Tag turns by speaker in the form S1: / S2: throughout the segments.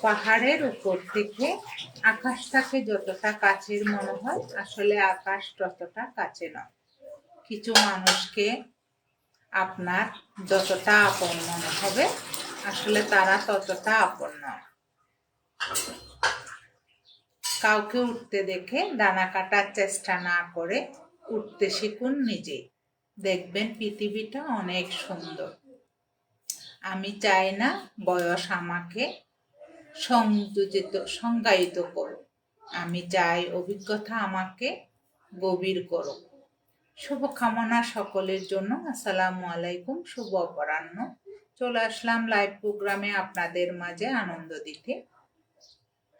S1: পাহাড়ের উপর থেকে আকাশটাকে যতটা কাছের মনে হয়, আসলে আকাশ ততটা কাছে নয়। কিছু মানুষকে আপনার যতটা আপন মনে হবে, আসলে তারা ততটা আপন নয়। কাউকে উঠতে দেখে ডানা কাটার চেষ্টা না করে উঠতে শিখুন নিজেই। দেখবেন পৃথিবীটা অনেক সুন্দর। আমি চাই না বয়স আমাকে সংজ্ঞায়িত করো। আমি চাই অভিজ্ঞতা আমাকে গভীর করো। শুভকামনা সকলের জন্য। আসসালামু আলাইকুম। শুভ অপরাহ্ন। চলে আসলাম লাইভ প্রোগ্রামে আপনাদের মাঝে আনন্দ দিতে,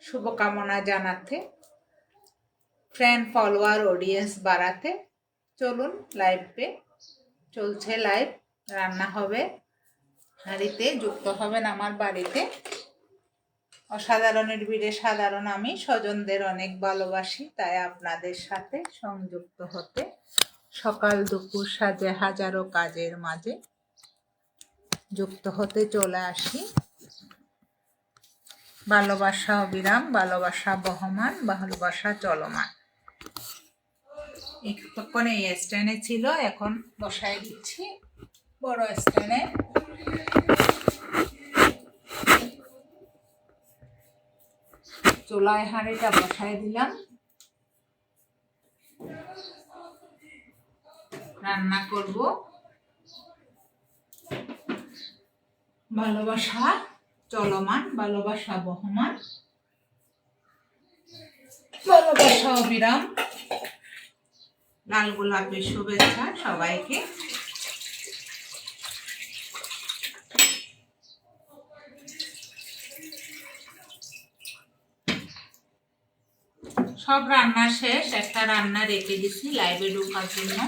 S1: শুভকামনা জানাতে, ফ্রেন্ড ফলোয়ার অডিয়েন্স বাড়াতে। চলুন লাইভে চলছে লাইভ। রান্না হবে হাঁড়িতে, যুক্ত হবেন আমার বাড়িতে। অসাধারণের ভিড়ে সাধারণ আমি স্বজনদের অনেক ভালোবাসি, তাই আপনাদের সাথে সংযুক্ত হতে সকাল দুপুর সাজে হাজারো কাজের মাঝে যুক্ত হতে চলে আসি। ভালোবাসা অবিরাম, ভালোবাসা বহমান, ভালোবাসা চলমান। এতক্ষণ এই স্ট্যান্ডে ছিল, এখন বসায় দিচ্ছি বড় স্ট্যান্ডে। চুলায় হাঁড়িটা বসায় দিলাম। রান্না করব ভালোবাসা চলমান, ভালোবাসা বহমান, ভালোবাসা অবিরাম। লাল গোলাপের শুভেচ্ছা সবাইকে। সব রান্না শেষ, একটা রান্না রেখে দিচ্ছি লাইভে ঢোকার জন্য।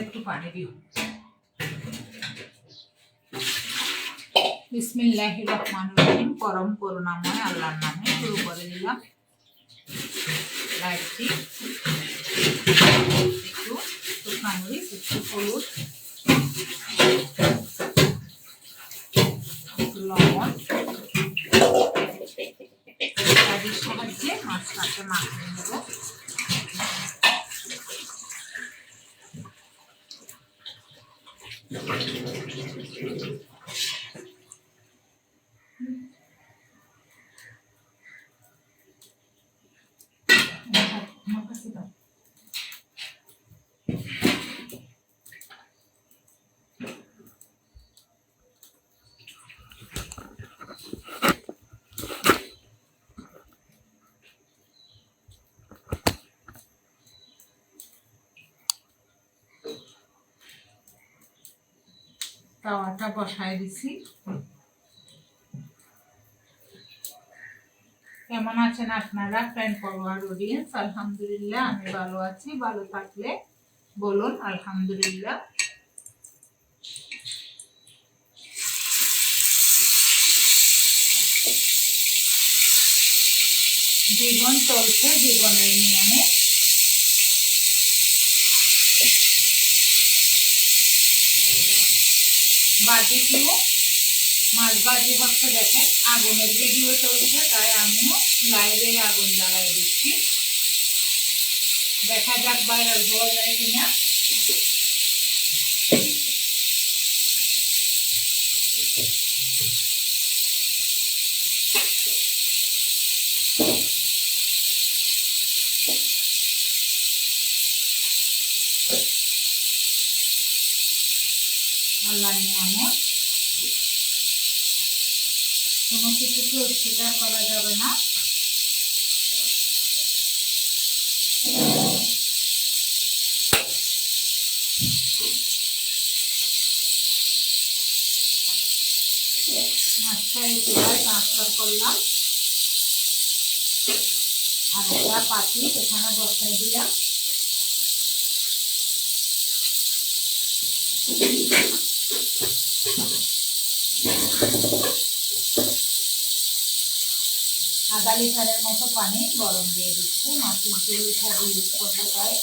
S1: একটু পানি দিও। বিসমিল্লাহির রহমানির রহিম। পরম করুণাময় আল্লাহর নামে শুরু করে দিলাম লাইভটি। একটু শুকনামরিচ, একটু হলুদ, একটু লবণ, ইত্যাদির সাহায্যে মাছটাকে মাখিয়ে নেব। তাওয়াটা বসায় দিছি। কেমন আছেন আপনারা ফ্রেন্ড ফলোয়ার অডিয়েন্স? আলহামদুলিল্লাহ আমি ভালো আছি। ভালো থাকলে বলুন আলহামদুলিল্লাহ। জীবন চলছে জীবনের নিয়মে। বাজি কিউ মাছ বাজি হচ্ছে, দেখেন আগুনের ভিডিও চলছে, তাই আমিও লাইভে আগুন জ্বালাই দিচ্ছি। দেখা যাক ভাইরাল হওয়া যায় কিনা। আল্লাহ নিয়ামত, কোনো কিছুকে অস্বীকার করা যাবে না। মাছটা এই চুলায় ট্রান্সফার করলাম, আর একটা পাতি এখানে বসাই দিলাম। আধা লিটারের মতো পানি গরম দিয়ে দিচ্ছি, মাছের যে লিটার ইউজ করতে হয়।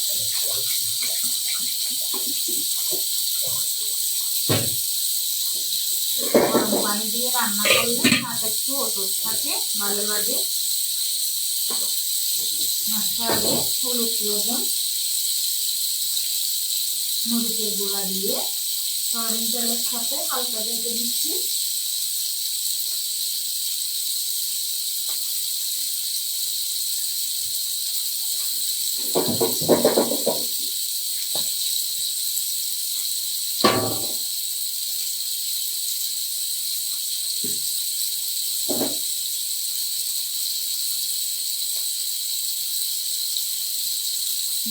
S1: গরম পানি দিয়ে রান্না করলে মাছ একটু অটুট থাকে, ভালো লাগে। মাছটা আগে হলুদ লবণ মরিচের গুঁড়া দিয়ে সয়াবিন তেলের সাথে হালকা ভেজে নিচ্ছি।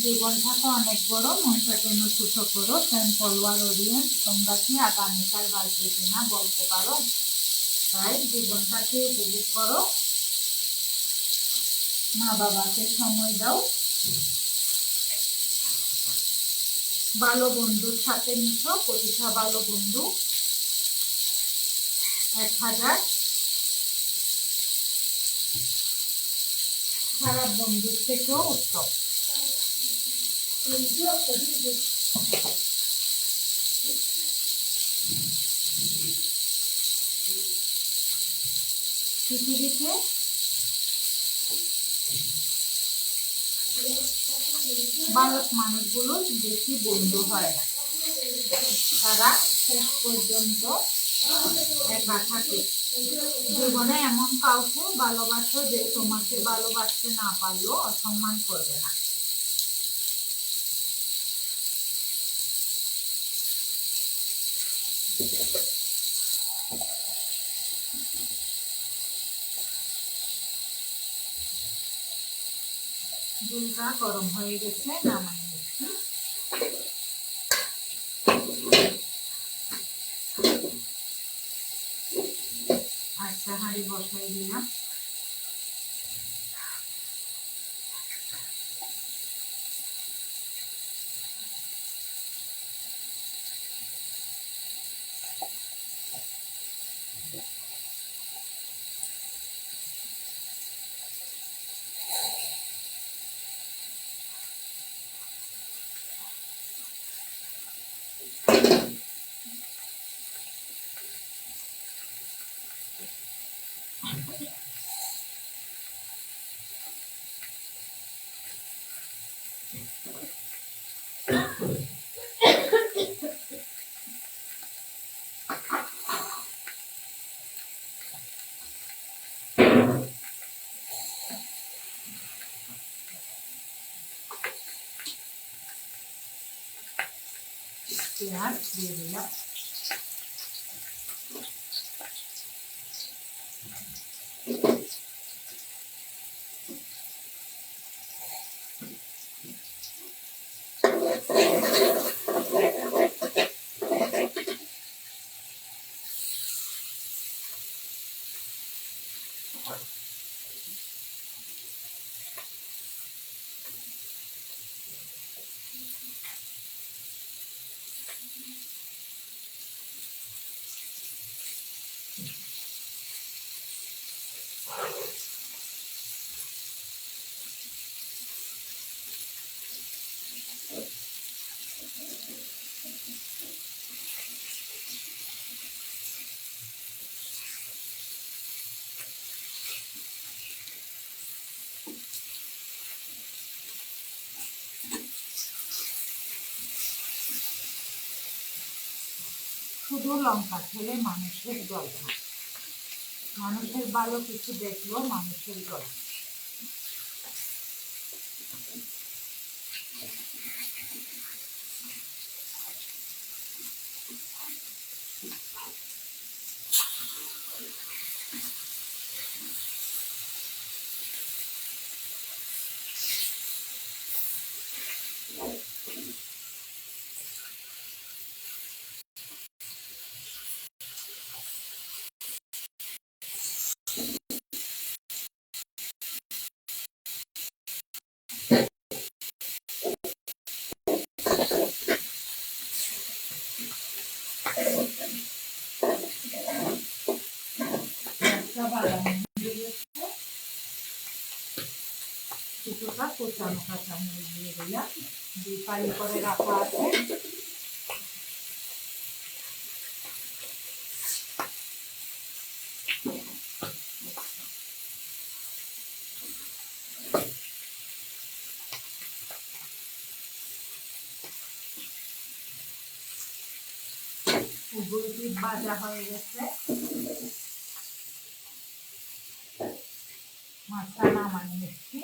S1: জীবনটাকে অনেক বড়, মনটা কেন ছোট করো, ফ্যান ফলোয়ার অডিয়েন্স তোমরা কি আগামীকাল বাঁচবে কিনা বলতে পারো? তাই জীবনটাকে উপভোগ করো, মা বাবাকে সময় দাও, ভালো বন্ধুর সাথে মিশো। প্রতিটা ভালো বন্ধু 1000, খারাপ বন্ধুর থেকেও উত্তম। পৃথিবীতে ভালো মানুষগুলো বেশি বন্ধু হয় না, তারা শেষ পর্যন্ত একা থাকে। জীবনে এমন কাউকে ভালোবাসো যে তোমাকে ভালোবাসতে না পারলেও অসম্মান করবে না। দুধটা গরম হয়ে গেছে, নামাই নিচ্ছি। আচ্ছা, হাঁড়ি বসাই দিলাম। পেঁয়াজ দিয়ে দিলাম। শুধু লঙ্কা খেলে মানুষের জল খায়, মানুষের ভালো কিছু দেখলো মানুষের জল। ভাজা হয়ে গেছে, কিছুটা কোচানো কাঁচামরিচ দিয়ে দিলাম, দিয়ে ফালি করে রাখা আছে। উগুলটি ভাজা হয়ে গেছে, মাছটা নামাই নিচ্ছি।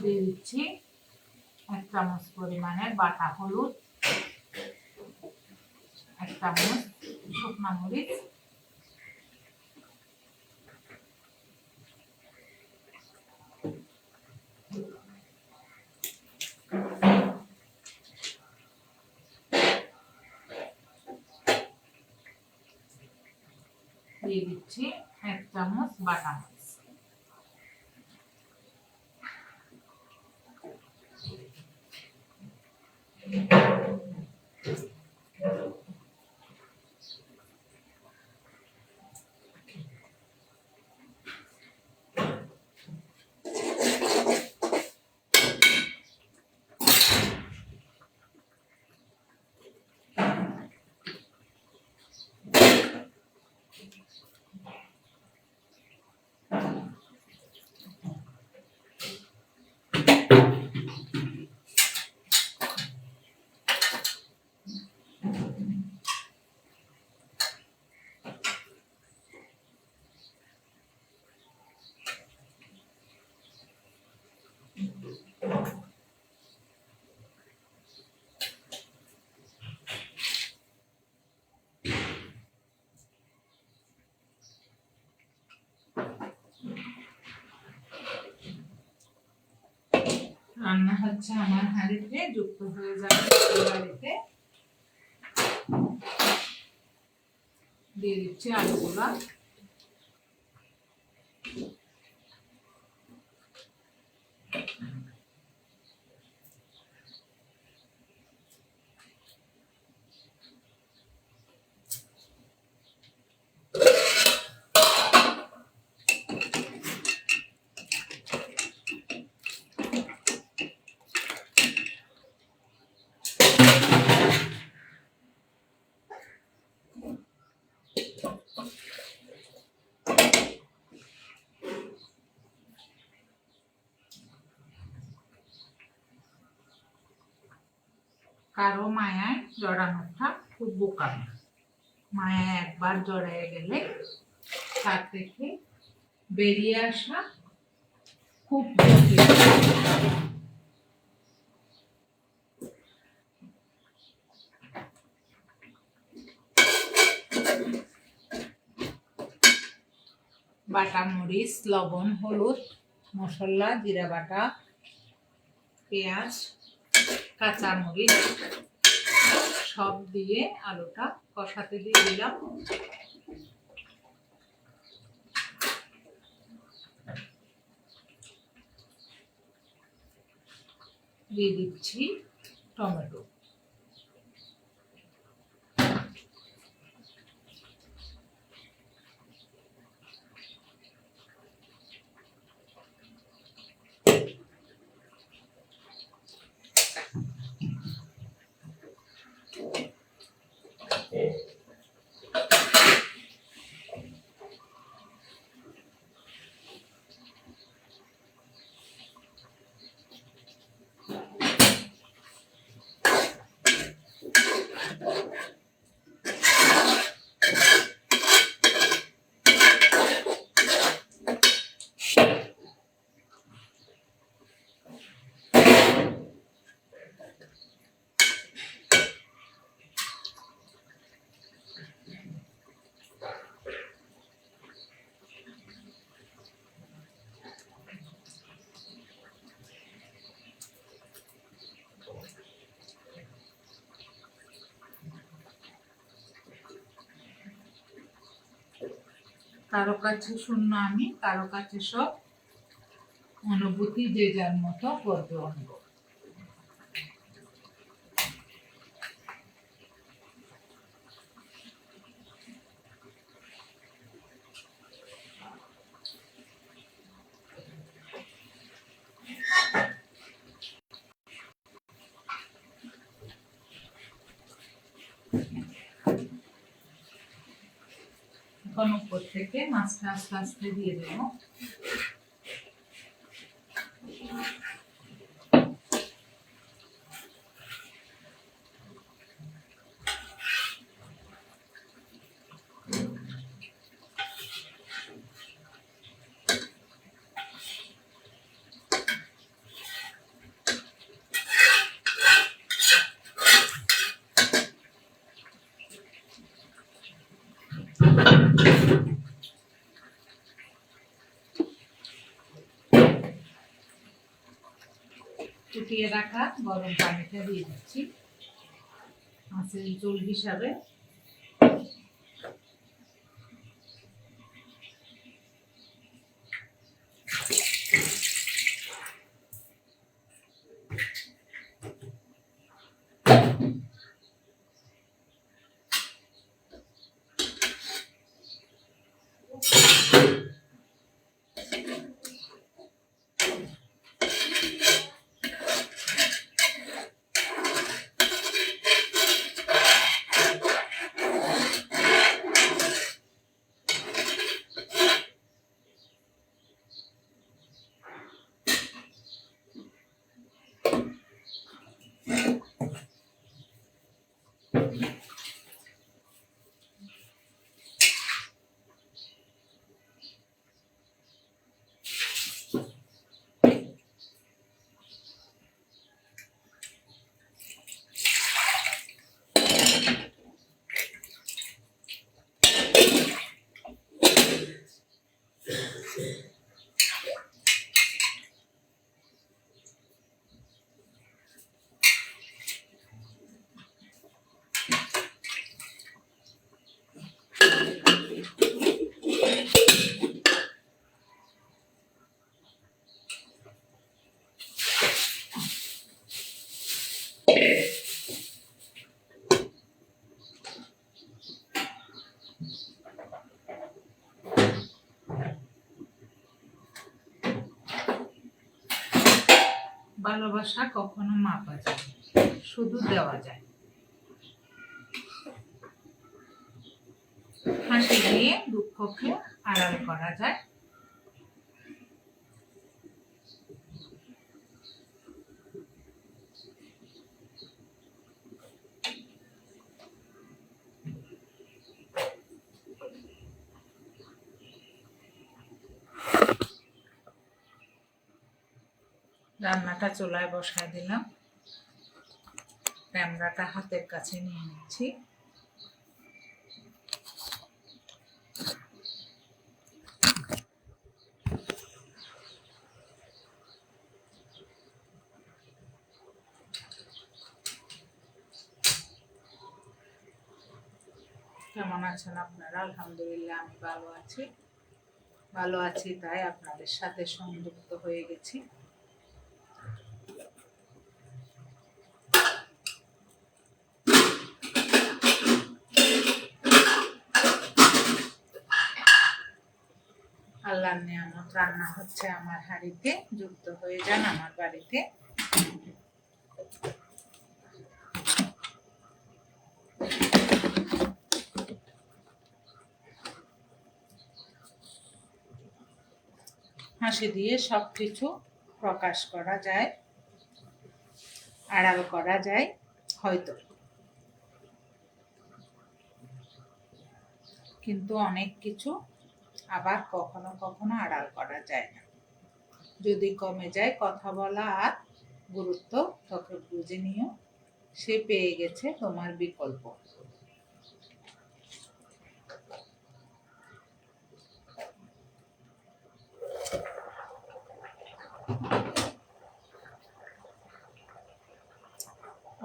S1: দিয়ে দিচ্ছি 1 চামচ পরিমাণের বাটা হলুদ, 1 চামচ শুকনা মরিচ, দিয়ে দিচ্ছি 1 চামচ বাটা মাছ। রান্না হচ্ছে আমার হাঁড়িতে, যুক্ত হয়ে যাবে হাঁড়িতে। দিয়ে দিচ্ছি আলুগুলা, কারো মায়ায় জড়ানোটা খুব বোকামি। মায়ায় একবার জড়ায় গেলে তার থেকে বেরিয়ে আসা খুব জটিল। বাটা মরিচ, লবণ, হলুদ, মশলা, জিরা বাটা, পেঁয়াজ, কাঁচা মরিচ সব দিয়ে আলুটা কষাতে দিয়ে দিলাম। দিয়ে দিচ্ছি টমেটো। কারো কাছে শূন্য আমি, কারো কাছে সব অনুভূতি, যে যার মতো করবে অনুভব। এখন উপর থেকে মাছটা আস্তে আস্তে দিয়ে দেবো। ফুটিয়ে রাখা গরম পানিটা দিয়ে দিচ্ছি মাছের ঝোল হিসাবে। ভালোবাসা কখনো মাপা যায়, শুধু দেওয়া যায়। হাসি দিয়ে দুঃখকে আড়াল করা যায়। রান্নাটা চুলায় বসায় দিলাম, ক্যামেরাটা হাতের কাছে নিয়ে নিচ্ছি। কেমন আছেন আপনারা? আলহামদুলিল্লাহ আমি ভালো আছি তাই আপনাদের সাথে সংযুক্ত হয়ে গেছি। আল্লাহর নিয়ামত রান্না হচ্ছে আমার হাঁড়িতে, যুক্ত হয়ে যান আমার বাড়িতে। হাসি দিয়ে সবকিছু প্রকাশ করা যায়, আড়াল করা যায় হয়তো, কিন্তু অনেক কিছু আবার কখনো কখনো আড়াল করা যায় না। যদি কমে যায় কথা বলা আর গুরুত্ব, তখন বুঝে নিও সে পেয়ে গেছে তোমার বিকল্প।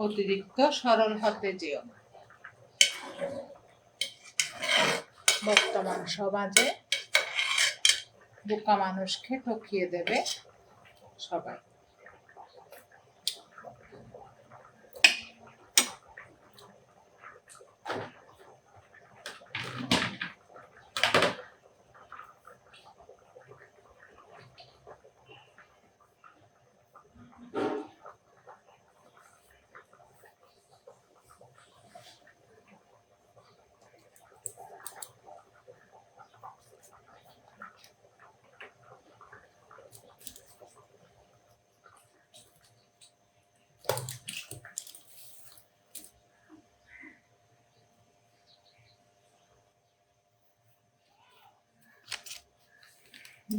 S1: অতিরিক্ত সরল হতে যেও না। বর্তমান সমাজে বোকা মানুষকে ঠকিয়ে দেবে সবাই।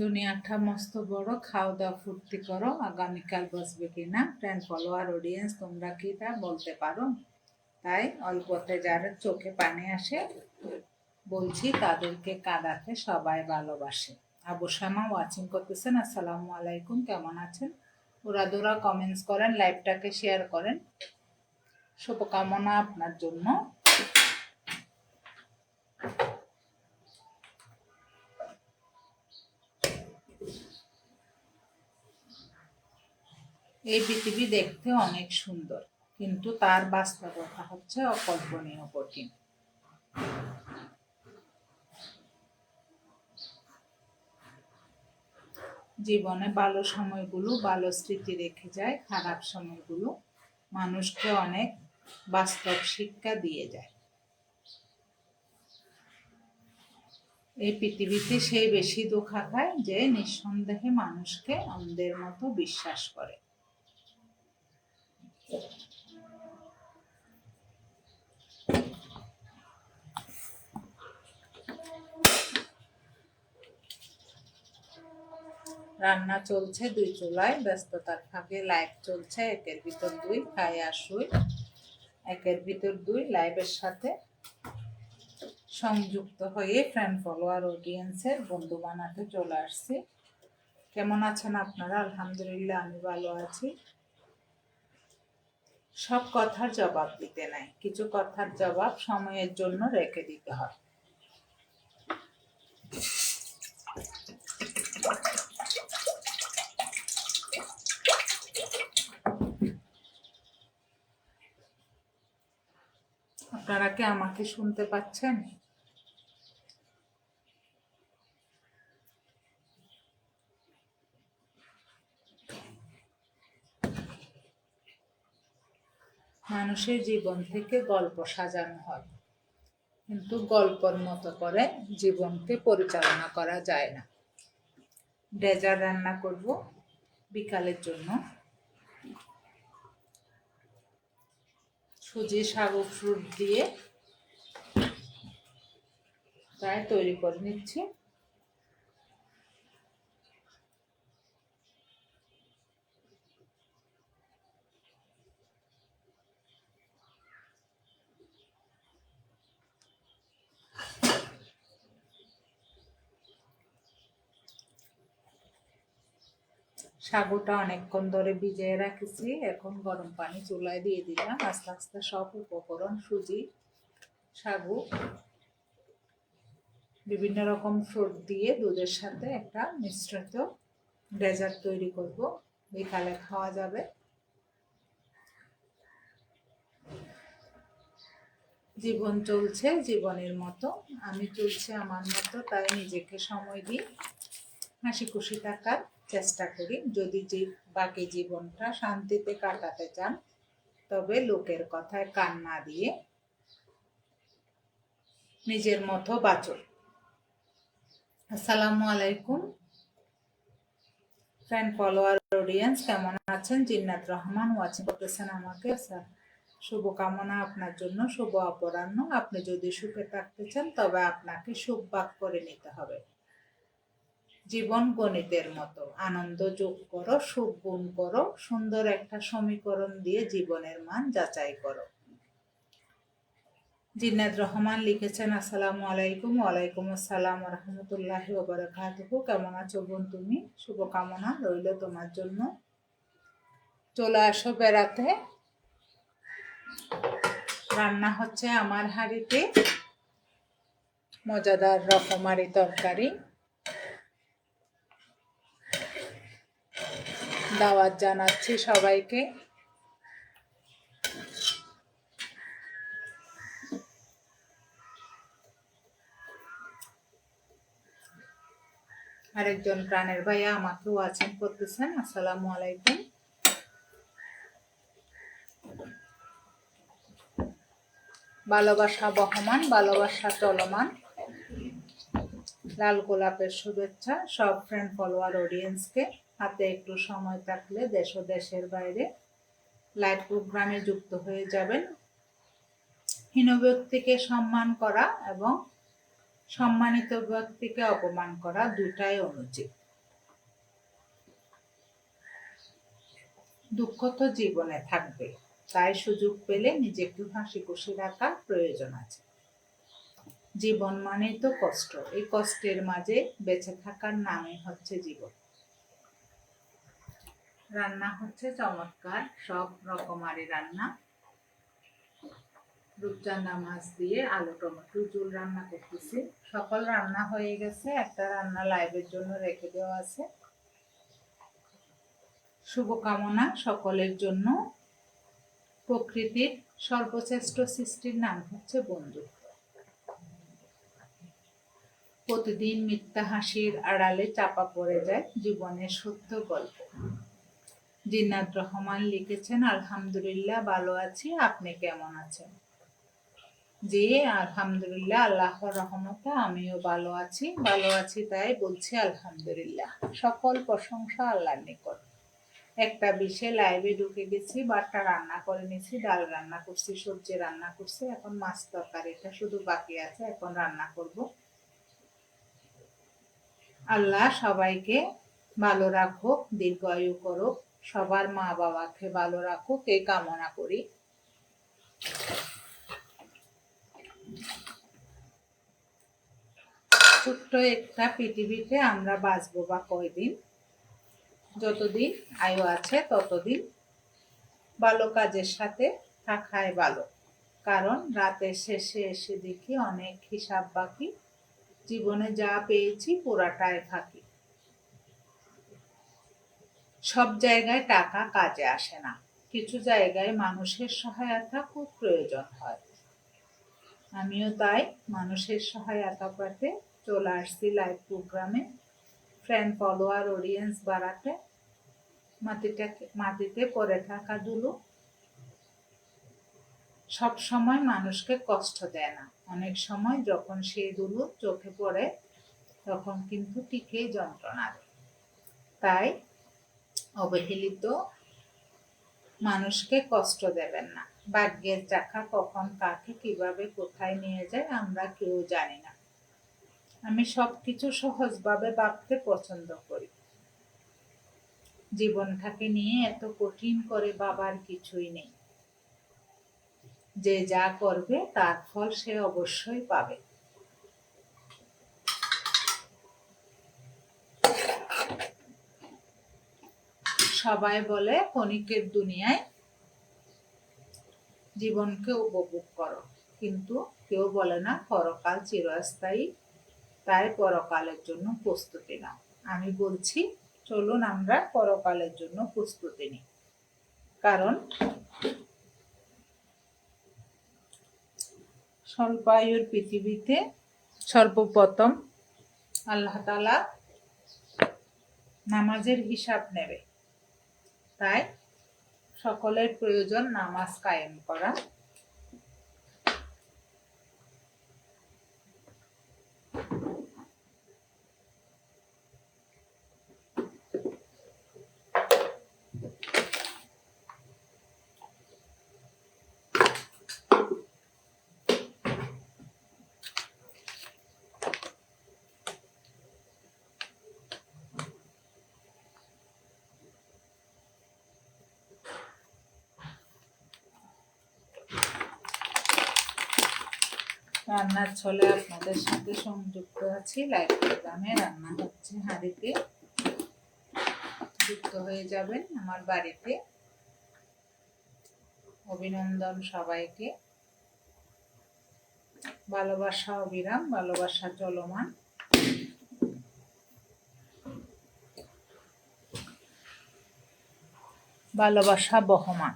S1: দুনিয়াটা মস্ত বড়, খাও দাও ফুর্তি করো, আগামীকাল বসবে কিনা। ফ্রেন্ড ফলোয়ার অডিয়েন্স, তোমরা কি তা বলতে পারো? তাই অল্পতে যারা চোখে পানি আসে বলছি তাদেরকে কাঁদাতে সবাই ভালোবাসে। আবু শামা ওয়াচিং করতেছেন, আসসালামু আলাইকুম, কেমন আছেন? ওরা কমেন্টস করেন, লাইভটাকে শেয়ার করেন। শুভকামনা আপনার জন্য। এই পৃথিবী দেখতে অনেক সুন্দর, কিন্তু তার বাস্তবতা হচ্ছে অকল্পনীয় কঠিন। জীবনে ভালো সময়গুলো ভালো স্মৃতি রেখে যায়, খারাপ সময়গুলো মানুষকে অনেক বাস্তব শিক্ষা দিয়ে যায়। এই পৃথিবীতে সেই বেশি ধোঁকা খায় যে নিঃসন্দেহে মানুষকে অন্ধের মতো বিশ্বাস করে। রান্না চলছে 2 চুলায়, ব্যস্ততার ফাঁকে লাইভ চলছে 1-এর ভিতর 2, খাই আর শুই 1-এর ভিতর 2 লাইভের সাথে সংযুক্ত হয়ে ফ্রেন্ড ফলোয়ার অডিয়েন্সের বন্ধু বানাতে চলে আসছি। কেমন আছেন আপনারা? আলহামদুলিল্লাহ আমি ভালো আছি। সব কথার জবাব দিতে নাই, কিছু কথার জবাব সময়ের জন্য রেখে দিতে হয়। আপনারা কি আমাকে শুনতে পাচ্ছেন? মানুষের জীবন থেকে গল্প সাজানো হয়, কিন্তু গল্পের মতো করে জীবনকে পরিচালনা করা যায় না। ডেজার্ট রান্না করব বিকালের জন্য। সুজি সাগু ফ্রুট দিয়ে তাই তৈরি করে নিচ্ছি। সাগুটা অনেকক্ষণ ধরে ভিজিয়ে রাখছি, এখন গরম পানি চুলায় দিয়ে দিলাম। আস্তে আস্তে সব উপকরণ সুজি সাগু বিভিন্ন রকম ফ্রুট দিয়ে দুধের সাথে একটা মিশ্রিত ডেজার্ট তৈরি করব, বিকালে খাওয়া যাবে। জীবন চলছে জীবনের মতো, আমি চলছি আমার মতো, তাই নিজেকে সময় দিই, হাসি খুশি থাকার চেষ্টা করি। যদি বাকি জীবনটা শান্তিতে কাটাতে চান তবে লোকের কথায় কান না দিয়ে নিজের মতো বাঁচুন। আসসালামু আলাইকুম ফ্রেন্ড ফলোয়ার অডিয়েন্স, কেমন আছেন? জিন্নাত রহমান ওয়াচিং করতেছেন আমাকে। শুভকামনা আপনার জন্য, শুভ অপরাহ্ন। আপনি যদি সুখে থাকতে চান তবে আপনাকে সুখ ভাগ করে নিতে হবে। জীবন গণিতের মতো, আনন্দ যোগ করো, সুখ গুণ করো, সুন্দর একটা সমীকরণ দিয়ে জীবনের মান যাচাই করো। জিন্নাত রহমান লিখেছেন, আসসালামু আলাইকুম। ওয়ালাইকুম আসসালাম রহমতুল্লাহি ওয়া বারাকাতুহু। কেমন আছো বোন তুমি? শুভকামনা রইল তোমার জন্য। চলে আসো বেড়াতে। রান্না হচ্ছে আমার হাঁড়িতে মজাদার রকমারি তরকারি। দাওয়াত জানাচ্ছি সবাইকে। আরেকজন প্রাণের ভাইয়া আমাকে ওয়াচিং করতেছেন, আসসালামু আলাইকুম। ভালোবাসা বহমান, ভালোবাসা চলমান। লাল গোলাপের শুভেচ্ছা সব ফ্রেন্ড ফলোয়ার অডিয়েন্সকে। হাতে একটু সময় থাকলে দেশ ও দেশের বাইরে লাইভ প্রোগ্রামে যুক্ত হয়ে যাবেন। হীন ব্যক্তিকে সম্মান করা এবং সম্মানিত ব্যক্তিকে অপমান করা দুটাই অনুচিত। দুঃখ তো জীবনে থাকবে, তাই সুযোগ পেলে নিজেকে হাসি খুশি রাখার প্রয়োজন আছে। জীবন মানেই তো কষ্ট, এই কষ্টের মাঝে বেঁচে থাকার নামই হচ্ছে জীবন। রান্না হচ্ছে চমৎকার, সব রকমারি রান্না। রূপচাঁদা মাছ দিয়ে আলু টমেটো ঝোল রান্না করতেছি। সকল রান্না হয়ে গেছে, একটা রান্না লাইভের জন্য রেখে দেওয়া আছে। শুভকামনা সকলের জন্য। প্রকৃতির সর্বশ্রেষ্ঠ সৃষ্টির নাম হচ্ছে বন্ধুত্ব। প্রতিদিন মিথ্যা হাসির আড়ালে চাপা পড়ে যায় জীবনের সত্য গল্প। জিন্নাত রহমান লিখেছেন, আলহামদুলিল্লাহ ভালো আছি, আপনি কেমন আছেন? জি আলহামদুলিল্লাহ, আল্লাহর রহমতে আমিও ভালো আছি তাই বলছি আলহামদুলিল্লাহ। সকল প্রশংসা আল্লাহর নিকট। একটা বিষয়ে লাইভে ঢুকে গেছি, বাটটা রান্না করে নিয়েছি, ডাল রান্না করছি, সবজি রান্না করছি, এখন মাছ তরকারিটা শুধু বাকি আছে, এখন রান্না করব। আল্লাহ সবাইকে ভালো রাখুক, দীর্ঘায়ু করুক, সবার মা বাবাকে ভালো রাখুক এই কামনা করি। ছোট্ট একটা পৃথিবীতে আমরা বাঁচবো বা কয়দিন, যতদিন আয়ু আছে ততদিন ভালো কাজের সাথে থাকাই ভালো। কারণ রাতের শেষে এসে দেখি অনেক হিসাব বাকি, জীবনে যা পেয়েছি পুরাটাই ফাঁকি। সব জায়গায় টাকা কাজে আসে না, কিছু জায়গায় মানুষের সহায়তা খুব প্রয়োজন হয়। আমিও তাই মানুষের সহায়তা পেতে চলে আসছি লাইভ প্রোগ্রামে, ফ্রেন্ড ফলোয়ার অডিয়েন্স বাড়াতে। মাটিতে পড়ে থাকা ধুলো সব সময় মানুষকে কষ্ট দেয় না, অনেক সময় যখন সেই ধুলো চোখে পড়ে তখন কিন্তু টিকেই যন্ত্রণা দেয়। তাই অবহেলিত মানুষকে কষ্ট দেবেন না। ভাগ্যের চাকা কখন কাকে কিভাবে কোথায় নিয়ে যায় আমরা কেউ জানি না। আমি সবকিছু সহজভাবে ভাবতে পছন্দ করি। জীবনটাকে নিয়ে এত কঠিন করে ভাবার কিছুই নেই। যে যা করবে তার ফল সে অবশ্যই পাবে। সবাই বলে ক্ষণিকের দুনিয়ায় জীবনকে উপভোগ করো, কিন্তু কেউ বলে না পরকাল চিরস্থায়ী, তাই পরকালের জন্য প্রস্তুতি নাও। আমি বলছি চলুন আমরা পরকালের জন্য প্রস্তুতি নিই। কারণ স্বল্প আয়ুর পৃথিবীতে সর্বপ্রথম আল্লাহ তাআলা নামাজের হিসাব নেবে, তাই সকলের প্রয়োজন নামাজ কায়েম করা। রান্নার ছলে আপনাদের সাথে সংযুক্ত আছি। লাইভ প্রোগ্রামে রান্না হচ্ছে হাঁড়িতে, যুক্ত হয়ে যাবেন আমার বাড়িতে। অভিনন্দন সবাইকে। ভালোবাসা অবিরাম, ভালোবাসা চলমান। ভালোবাসা বহমান।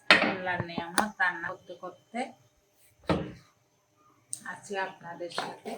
S1: আল্লাহর নিয়ামত রান্না করতে করতে আছি আপনাদের সাথে।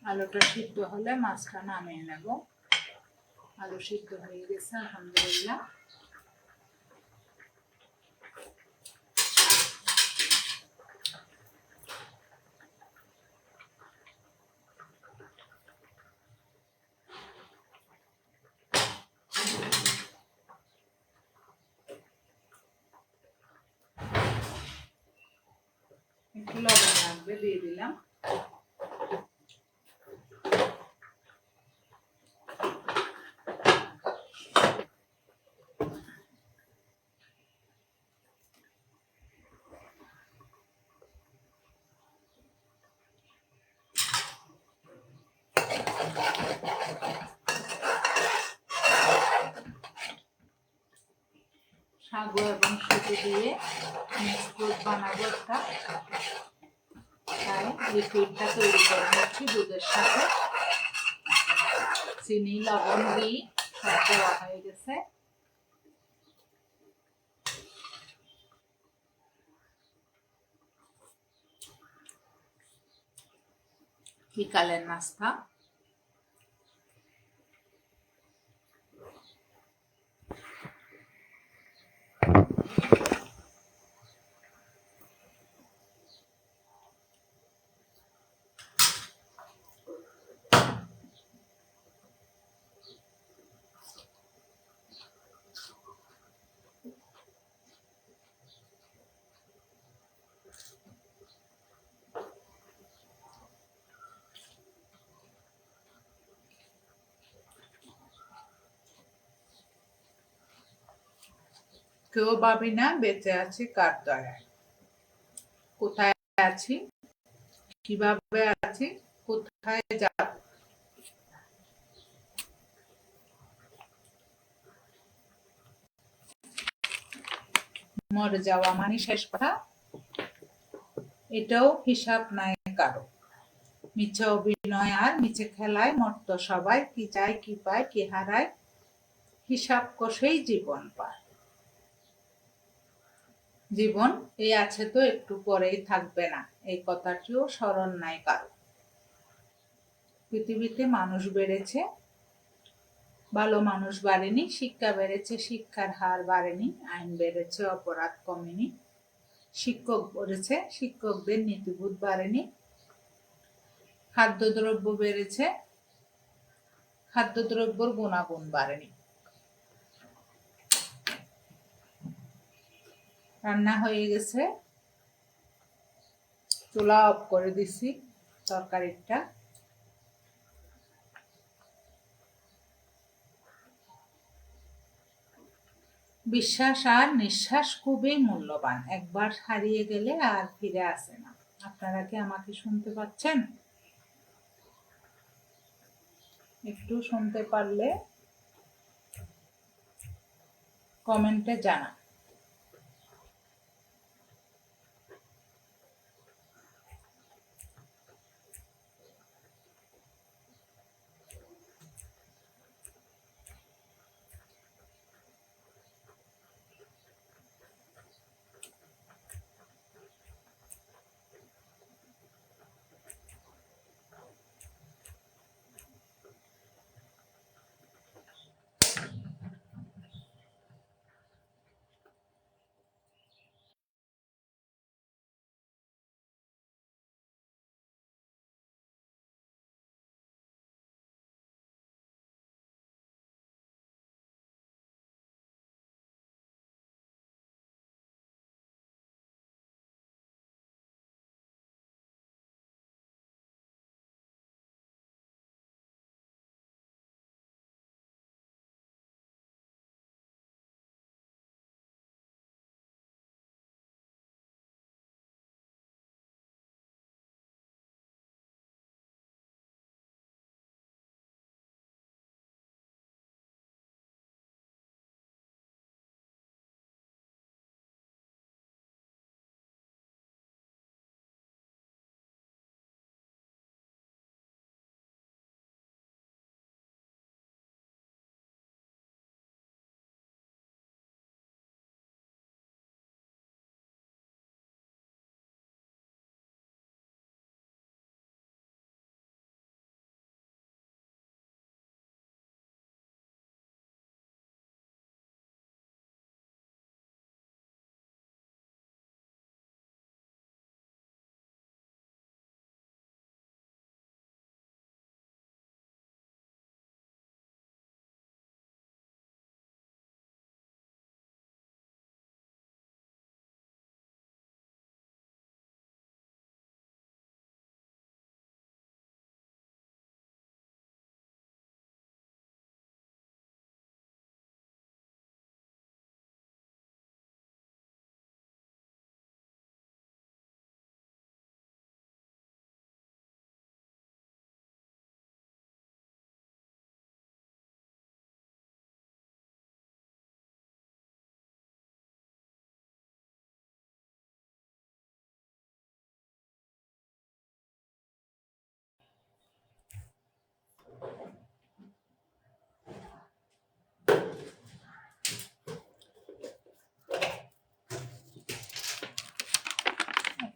S1: আলুটা সিদ্ধ হলে মাছটা নামিয়ে নেব। আলু সিদ্ধ হয়ে গেছে আলহামদুলিল্লাহ। একটু লবণ লাগবে, দিয়ে দিলাম। সাগু এবং সুজি দিয়ে মিক্স ফ্রুট বানাবো একটা। তাই লিকুইডটা তৈরি করে নিচ্ছি দুধের সাথে। চিনি, লবণ, ঘি সব দেওয়া হয়ে গেছে। বিকালের নাস্তা। কেউ ভাবি না বেঁচে আছি কার দয়ায়। কোথায় আছি, কিভাবে আছি, কোথায় যাব, মরে যাওয়া মানে শেষ কথা, এটাও হিসাব নাই কারো। মিছে অভিনয় আর মিছে খেলায় মর্ত সবাই, কি চায় কি পায় কি হারায়, হিসাব কষেই জীবন পায়। জীবন এই আছে তো একটু পরেই থাকবে না, এই কথাটিও স্মরণ নাই কারো। পৃথিবীতে মানুষ বেড়েছে, ভালো মানুষ বাড়েনি। শিক্ষা বেড়েছে, শিক্ষার হার বাড়েনি। আইন বেড়েছে, অপরাধ কমেনি। শিক্ষক বেড়েছে, শিক্ষকদের নীতিবোধ বাড়েনি। খাদ্যদ্রব্য বেড়েছে, খাদ্যদ্রব্যর গুণাগুণ বাড়েনি। রান্না হয়ে গেছে, চুলা অফ করে দিছি তরকারিটা। বিশ্বাস আর নিঃশ্বাস খুবই মূল্যবান, একবার হারিয়ে গেলে আর ফিরে আসে না। আপনারা কি আমাকে শুনতে পাচ্ছেন? একটু শুনতে পারলে কমেন্টে জানান।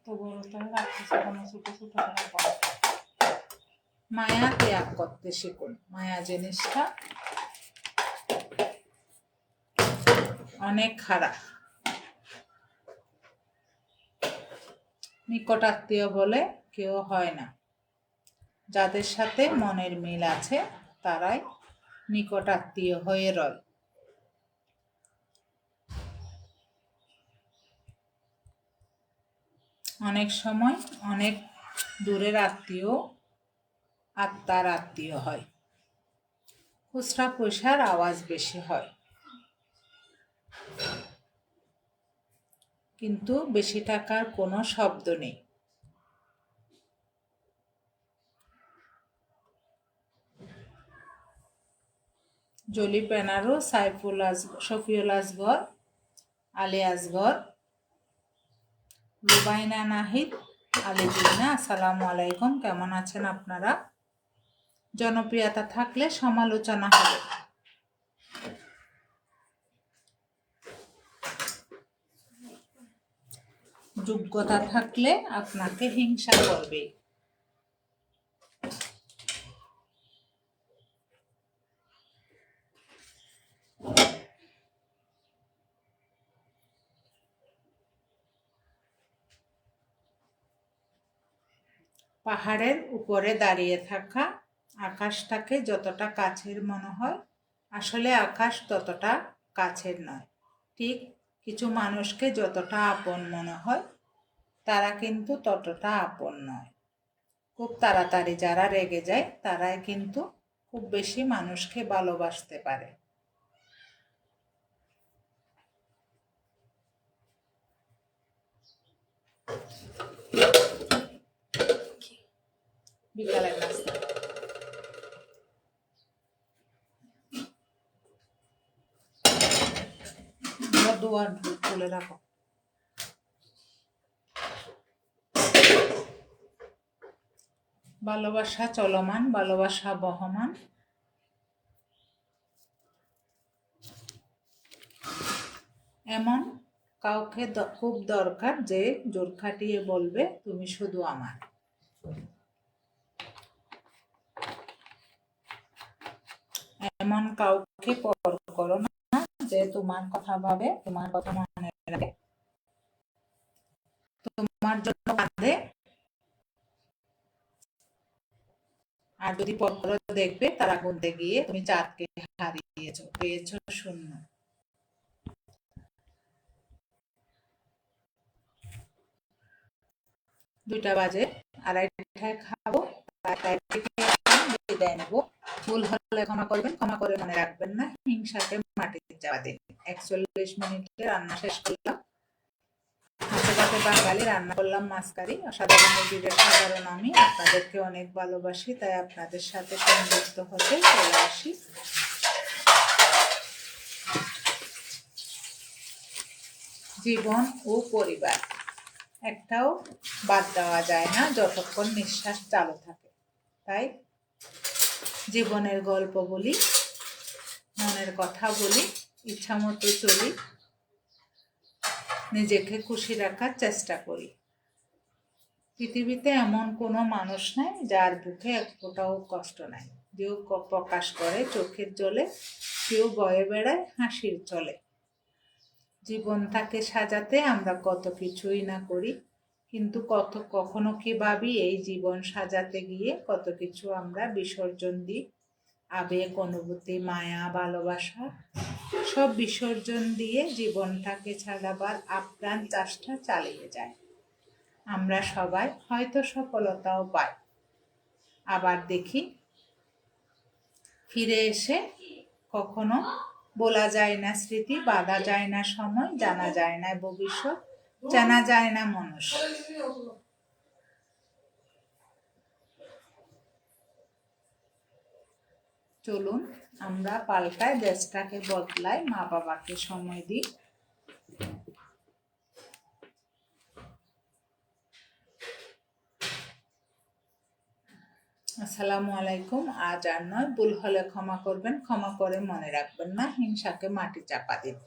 S2: বড় তারা রাখতেছে কোনো ছোট ছোট তারা বড়।
S1: মায়া ত্যাগ করতে শিখুন। মায়া জিনিসটা অনেক খারাপ। নিকট আত্মীয় বলে কেউ হয় না। যাদের সাথে মনের মিল আছে তারাই নিকট আত্মীয় হয়ে রয়। অনেক সময় অনেক দূরের আত্মীয় আত্মার আত্মীয় হয়। খুচরা পয়সার আওয়াজ বেশি হয়, কিন্তু বেশি টাকার কোনো শব্দ নেই। জলি পেনারু, শফিউল আসগর, আলী আসগর, রুবাইনা নাহিদ, আলী জিনা, আসসালামু আলাইকুম। কেমন আছেন আপনারা? জনপ্রিয়তা থাকলে সমালোচনা হবে, যোগ্যতা থাকলে আপনাকে হিংসা করবে। পাহাড়ের উপরে দাঁড়িয়ে থাকা আকাশটাকে যতটা কাছের মনে হয়, আসলে আকাশ ততটা কাছের নয়। ঠিক কিছু মানুষকে যতটা আপন মনে হয়, তারা কিন্তু ততটা আপন নয়। খুব তাড়াতাড়ি যারা রেগে যায় তারাই কিন্তু খুব বেশি মানুষকে ভালোবাসতে পারে। বিকালের নাস্তা দুয়ার তুলে রাখো। ভালোবাসা চলমান, ভালোবাসা বহমান। এমন কাউকে খুব দরকার যে জোর খাটিয়ে বলবে তুমি শুধু আমার। এমন কাউকে পর করো না যে তোমার কথা ভাবে, তোমার কথা মনে রাখে, তোমার জন্য কাঁদে। আর যদি পর করো দেখবে তারা গুনতে গিয়ে তুমি চাঁদকে হারিয়েছো, পেয়েছো শূন্য। 2টা বাজে, 2:30টায় খাবো, বিদায় নেবো। ভুল হলে ক্ষমা করবেন, ক্ষমা করে মনে রাখবেন না, হিংসাকে মাটিতে যাওয়া দিন। 41 মিনিটে রান্না শেষ করলাম। হাতে বাঙালি রান্না করলাম মাছ কারি। অসাধারণ নিজেদের সাধারণ আমি আপনাদেরকে অনেক ভালোবাসি, তাই আপনাদের সাথে সংযুক্ত হতে চলে আসি। জীবন ও পরিবার একটাও বাদ দেওয়া যায় না যতক্ষণ নিঃশ্বাস চালু থাকে। তাই জীবনের গল্প বলি, মনের কথা বলি, ইচ্ছা মতো চলি, নিজেকে খুশি রাখার চেষ্টা করি। পৃথিবীতে এমন কোনো মানুষ নাই যার বুকে এক ফোঁটাও কষ্ট নাই। কেউ প্রকাশ করে চোখের জলে, কেউ বয়ে বেড়ায় হাসির চলে। জীবনটাকে সাজাতে আমরা কত কিছুই না করি, কিন্তু কখনো কি ভাবি এই জীবন সাজাতে গিয়ে কত কিছু আমরা বিসর্জন দিই। আবেগ, অনুভূতি, মায়া, ভালোবাসা সব বিসর্জন দিয়ে জীবনটাকে সাজাবার আপ্রাণ চেষ্টা চালিয়ে যায়। আমরা সবাই হয়তো সফলতাও পাই, আবার দেখি ফিরে এসে কখনো বলা যায় না স্মৃতি, বাঁধা যায় না সময়, জানা যায় না ভবিষ্যৎ, জানা যায় না মানুষ। চলুন আমরা পাল্টাই, দেশটাকে বদলাই, মা বাবাকে সময় দিই। আসসালামু আলাইকুম। আজ আর নয়, ভুল হলে ক্ষমা করবেন, ক্ষমা করে মনে রাখবেন না, হিংসাকে মাটি চাপা দিন।